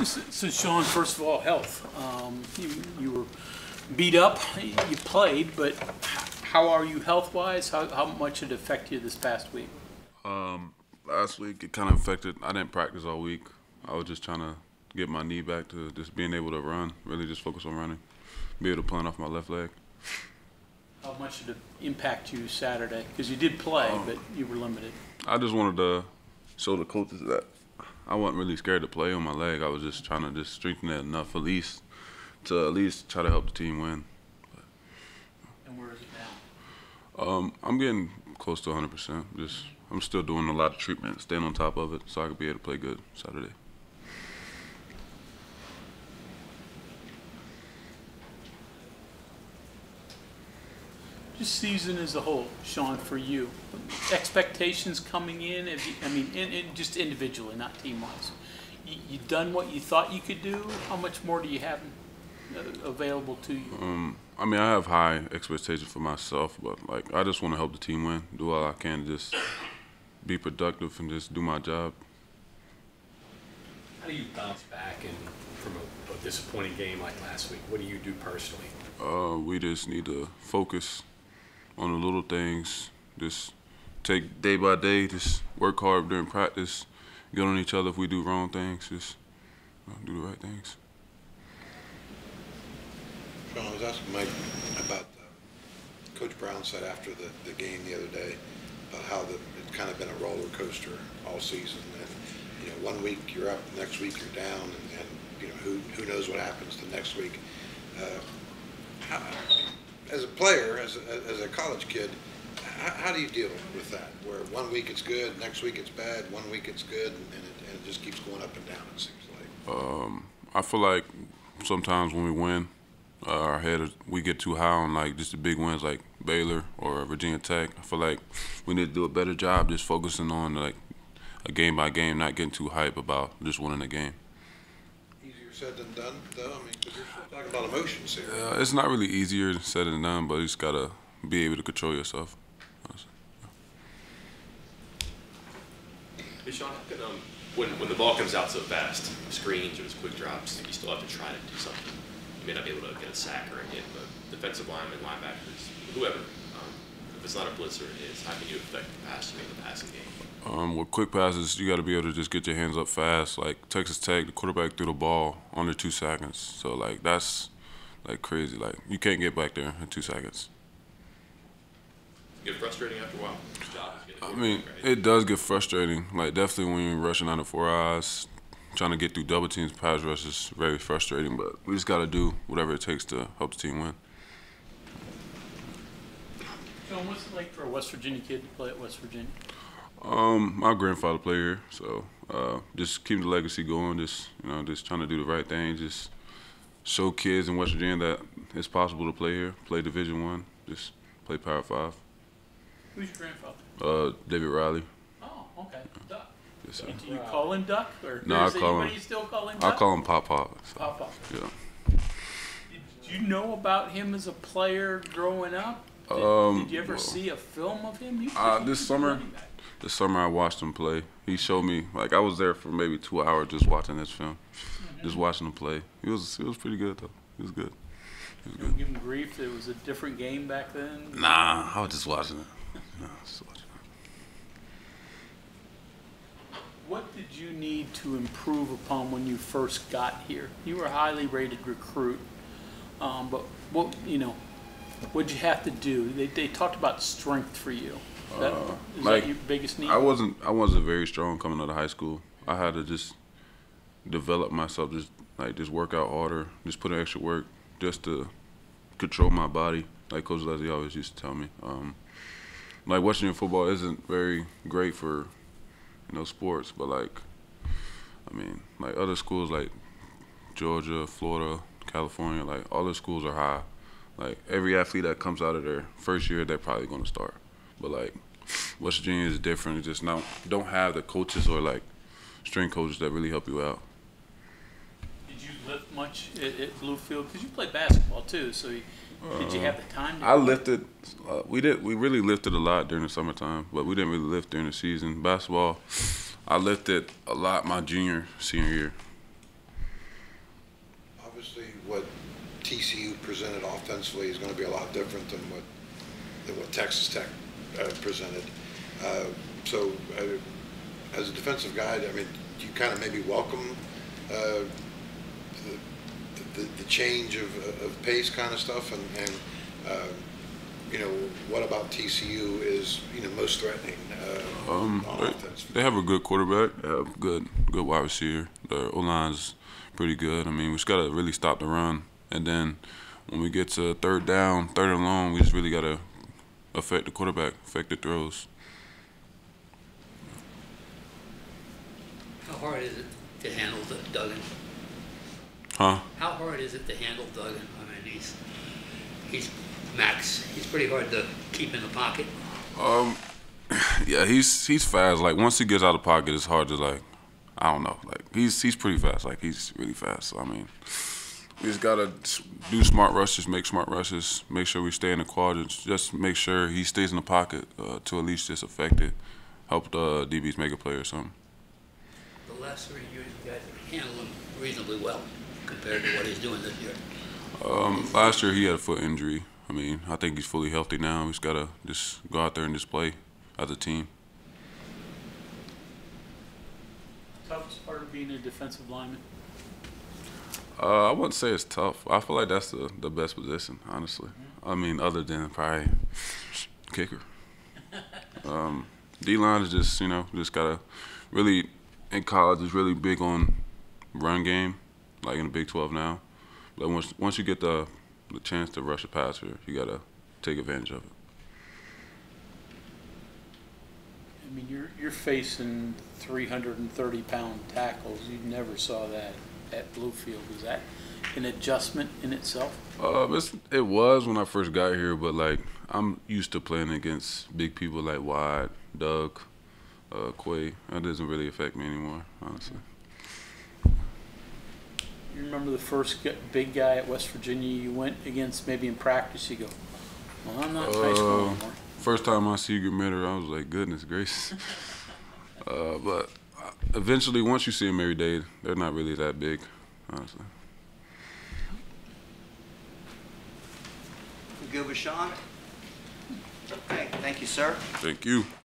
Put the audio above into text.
So Sean, first of all, health. You were beat up, you played, but how are you health-wise? How much did it affect you this past week? Last week it kind of affected. I didn't practice all week. I was just trying to get my knee back to just being able to run, really just focus on running, be able to plant off my left leg. How much did it impact you Saturday? Because you did play, but you were limited. I just wanted to show the coaches that I wasn't really scared to play on my leg. I was just trying to just strengthen it enough to at least try to help the team win. And where is it now? I'm getting close to 100%. I'm still doing a lot of treatment, staying on top of it, so I could be able to play good Saturday. Just season as a whole, Sean, for you. Expectations coming in, just individually, not team-wise. You done what you thought you could do? How much more do you have available to you? I have high expectations for myself, but I just want to help the team win, do all I can to just be productive and just do my job. How do you bounce back from a disappointing game like last week? What do you do personally? We just need to focus on the little things, just take day by day, just work hard during practice, get on each other if we do wrong things, just do the right things. Sean, I was asking Mike about Coach Brown said after the game the other day about how it's kind of been a roller coaster all season, and 1 week you're up, next week you're down, and who knows what happens the next week. As a player, as a college kid, how do you deal with that? Where 1 week it's good, next week it's bad, 1 week it's good, and it just keeps going up and down, it seems like. I feel like sometimes when we win, we get too high on just the big wins like Baylor or Virginia Tech. I feel like we need to do a better job just focusing on a game by game, not getting too hype about just winning a game. Easier said than done, though. Because you're still talking about emotions here. It's not really easier said than done, but you just gotta be able to control yourself. Hey Sean, how can, when the ball comes out so fast, screens or just quick drops, you still have to try to do something. You may not be able to get a sack or a hit, but defensive linemen, linebackers, whoever, if it's not a blitzer, it is. How can you affect the passing game? With quick passes, you got to be able to just get your hands up fast. Like Texas Tech, the quarterback threw the ball under 2 seconds. So that's crazy. You can't get back there in 2 seconds. Get frustrating after a while. It does get frustrating. Definitely when you're rushing under 4 eyes, trying to get through double teams, pass rush is very frustrating. But we just got to do whatever it takes to help the team win. John, what's it like for a West Virginia kid to play at West Virginia? My grandfather played here, so just keep the legacy going. Just trying to do the right thing. Just show kids in West Virginia that it's possible to play here, play Division I, just play Power 5. Who's your grandfather? David Riley. Oh, okay. Duck. Yes, sir. Do you call him Duck, or No, is anybody still call him Duck? I call him Pop Pop. So, Pop Pop. Yeah. Did you know about him as a player growing up? Did you ever see a film of him? This summer I watched him play. He showed me, I was there for maybe 2 hours just watching this film, just watching him play. He was pretty good though. He was good. He was good. Give him grief that it was a different game back then? Nah, I was just watching it. Just watching it. What did you need to improve upon when you first got here? You were a highly rated recruit, but what'd you have to do? They talked about strength for you. Is that your biggest need? I wasn't very strong coming out of high school. I had to just develop myself, just work out harder, just put in extra work, just to control my body. Like Coach Leslie always used to tell me. West Virginia football isn't very great for sports, but other schools like Georgia, Florida, California, all the schools are high. Every athlete that comes out of their first year, they're probably going to start. But West Virginia is different. It just don't have the coaches or strength coaches that really help you out. Did you lift much at Bluefield? Because you played basketball too, so did you have the time to I lifted. We really lifted a lot during the summertime, but we didn't really lift during the season. Basketball, I lifted a lot my senior year. Obviously, what TCU presented offensively is going to be a lot different than what Texas Tech presented. So, as a defensive guy, I mean, do you kind of maybe welcome the change of pace kind of stuff, and you know, what about TCU is, you know, most threatening on offense? They have a good quarterback, they have good wide receiver. The O-line's pretty good. I mean, we just got to really stop the run. And then when we get to third down, third and long, we just really got to affect the quarterback, affect the throws. How hard is it to handle Duggan? Huh? How hard is it to handle Duggan? I mean, he's Max. He's pretty hard to keep in the pocket. Yeah, he's fast. Like, once he gets out of the pocket, it's hard to, like, I don't know. Like, he's pretty fast. Like, he's really fast. So, I mean, we just gotta do smart rushes, make smart rushes, make sure we stay in the quadrants, just make sure he stays in the pocket to at least just affect it, help the DBs make a play or something. The last 3 years, you guys have handled him reasonably well compared to what he's doing this year. Last year he had a foot injury. I mean, I think he's fully healthy now. We just gotta just go out there and just play as a team. Toughest part of being a defensive lineman? I wouldn't say it's tough. I feel like that's the best position, honestly. I mean, other than probably kicker. D-line is just, you know, just gotta really, in college, is really big on run game, like in the Big 12 now. But once you get the chance to rush a passer, you gotta take advantage of it. I mean, you're facing 330-pound tackles. You never saw that at Bluefield. Is that an adjustment in itself? It was when I first got here, but like I'm used to playing against big people like Wide, Doug, Quay. That doesn't really affect me anymore, honestly. You remember the first big guy at West Virginia you went against, maybe in practice? You go, well, I'm not in high school anymore. First time I see Grimmitter, I was like, goodness gracious. But eventually, once you see them every day, they're not really that big, honestly. You good with Sean? Okay, thank you, sir. Thank you.